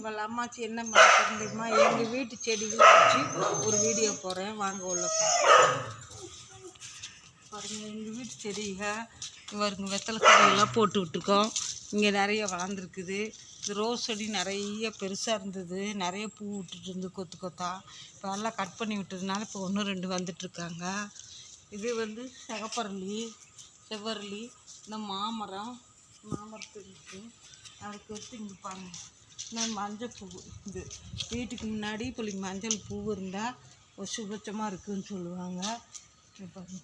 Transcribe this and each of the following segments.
உங்கள் அம்மாச்சி என்ன தெரியுமா, எங்கள் வீட்டு செடிகளை வச்சு ஒரு வீடியோ போகிறேன், வாங்க உள்ள பாருங்கள். எங்கள் வீட்டு செடிகள் இவருங்க வெத்தலை செடியெல்லாம் போட்டு விட்டுருக்கோம். இங்கே நிறைய வளர்ந்துருக்குது. இது ரோஸ் செடி நிறைய பெருசாக இருந்தது, நிறைய பூ விட்டுட்டு இருந்து கொத்து கொத்தா. இப்போ எல்லாம் கட் பண்ணி விட்டதுனால இப்போ 1-2 வந்துட்டுருக்காங்க. இது வந்து செவ்வரளி, இந்த மாமரத்துக்கு அதுக்கு எடுத்து இங்கே பாருங்க. இன்னும் மஞ்சள் பூ, இது வீட்டுக்கு முன்னாடி இப்போ மஞ்சள் பூ இருந்தால் ஒரு சுபட்சமாக இருக்குதுன்னு சொல்லுவாங்க. பாருங்க,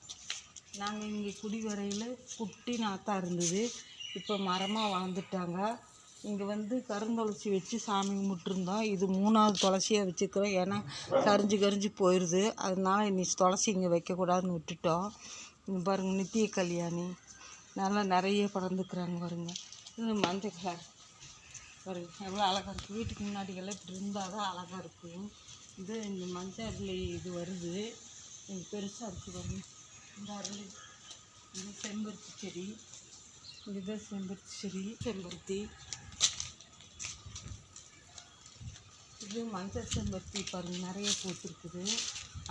நாங்கள் இங்கே குடி வரையில் குட்டி நாத்தாக இருந்தது, இப்போ மரமாக வளர்ந்துட்டாங்க. இங்கே வந்து கருந்துளசி வச்சு சாமி கும்பிட்டுருந்தோம். இது 3வது துளசியாக வச்சுருக்கிறோம். ஏன்னா கரிஞ்சு போயிடுது, அதனால இன்னைக்கு துளசி இங்கே வைக்கக்கூடாதுன்னு விட்டுட்டோம். இங்கே பாருங்கள், நித்திய கல்யாணி நல்லா நிறைய பறந்துக்கிறாங்க பாருங்கள். இது மஞ்சள் கலர் பாருங்க, எவ்வளோ அழகாக இருக்குது. வீட்டுக்கு முன்னாடிக்கெல்லாம் இப்படி இருந்தால் தான் அழகாக இருக்கும். இது இந்த மஞ்சள் இது வருது, இது பெருசாக இருக்குது பாருங்க. இந்த அரளி, இது செம்பருத்தி செடி, இதுதான் செம்பருத்தி. இது மஞ்சள் செம்பருத்தி பாருங்கள், நிறைய பூத்துருக்குது.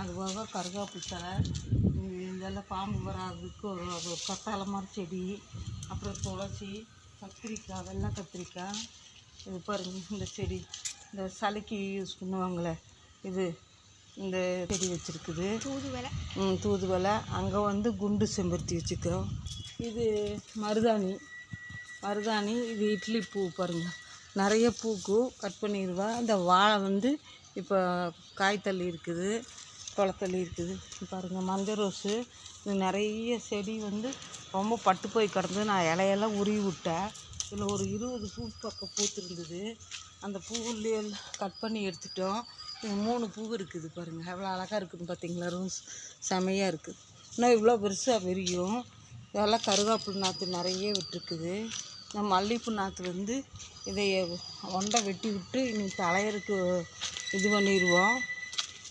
அதுபோக கருகாப்பில் தழை, இதெல்லாம் பாம்பு வராதுக்கு ஒரு கத்தாழை மாதிரி செடி, அப்புறம் துளசி, கத்திரிக்காய், வெள்ளை கத்திரிக்காய். இது பாருங்கள், இந்த செடி இந்த சளிக்கு யூஸ் பண்ணுவாங்களே, இது இந்த செடி வச்சுருக்குது. தூதுவளை. அங்கே வந்து குண்டு செம்பருத்தி வச்சுக்கிறோம். இது மருதாணி. இது இட்லி பூ பாருங்கள், நிறைய பூக்கு கட் பண்ணிடுவா. இந்த வாழை வந்து இப்போ காய் தள்ளி இருக்குது, குளத்தள்ளி இருக்குது பாருங்கள். மஞ்சள் ரோஸு, இது நிறைய செடி வந்து ரொம்ப பட்டு போய் கிடந்து நான் இலையெல்லாம் உருவி விட்டேன். இதில் ஒரு 20 பூ பக்கம் பூத்துருந்தது. அந்த பூவுலேயே கட் பண்ணி எடுத்துட்டோம். இது 3 பூ இருக்குது பாருங்கள், எவ்வளோ அழகாக இருக்குதுன்னு பார்த்தீங்களா. ரோஸ் செமையாக இருக்குது. இன்னும் இவ்வளோ பெருசாக விரியும். இதெல்லாம் கருகாப்பில் நாற்று நிறைய விட்டுருக்குது. இந்த மல்லிகைப்பூ நாற்று வந்து இதை ஒண்டை வெட்டி விட்டு இன்னைக்கு தலையருக்கு இது பண்ணிடுவோம்.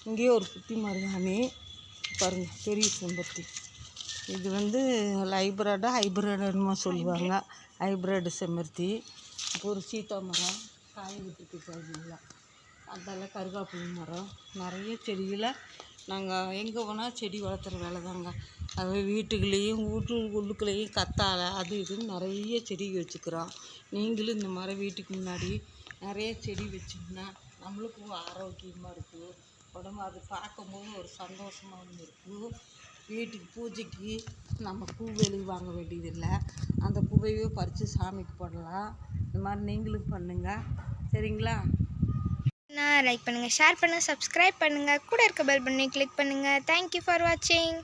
இங்கேயே ஒரு குட்டி மருதாணி பாருங்கள், பெரிய செம்பருத்தி. இது வந்து ஹைப்ரிடுன்னு சொல்லுவாங்க, ஹைப்ரிட் செம்பருத்தி. இப்போ ஒரு சீத்தா மரம் காய் விட்டுருக்கு பாருங்களா. அதெல்லாம் கருகாப்பில் மரம். நிறைய செடிகளை நாங்கள் எங்கே போனால் செடி வளர்த்துற வேலை தாங்க. அது வீட்டுக்குள்ளேயும் உள்ளுக்குள்ளேயும் கத்தாழை அது இதுன்னு நிறைய செடி வச்சுக்கிறோம். நீங்களும் இந்த மாதிரி வீட்டுக்கு முன்னாடி நிறைய செடி வச்சிங்கன்னா நம்மளுக்கும் ஆரோக்கியமாக இருக்கும். உடம்பு அது பார்க்கும்போது ஒரு சந்தோஷமாகவும் இருக்கும். வீட்டுக்கு பூஜைக்கு நம்ம பூ வெளியே வாங்க வேண்டியதில்லை, அந்த பூவையே பறித்து சாமிக்கு போடலாம். இந்த மாதிரி நீங்களும் பண்ணுங்கள், சரிங்களா? லைக் பண்ணுங்கள், ஷேர் பண்ணுங்கள், சப்ஸ்கிரைப் பண்ணுங்கள், கூட இருக்க பெல் பட்டனை கிளிக் பண்ணுங்கள். தேங்க்யூ ஃபார் வாட்சிங்.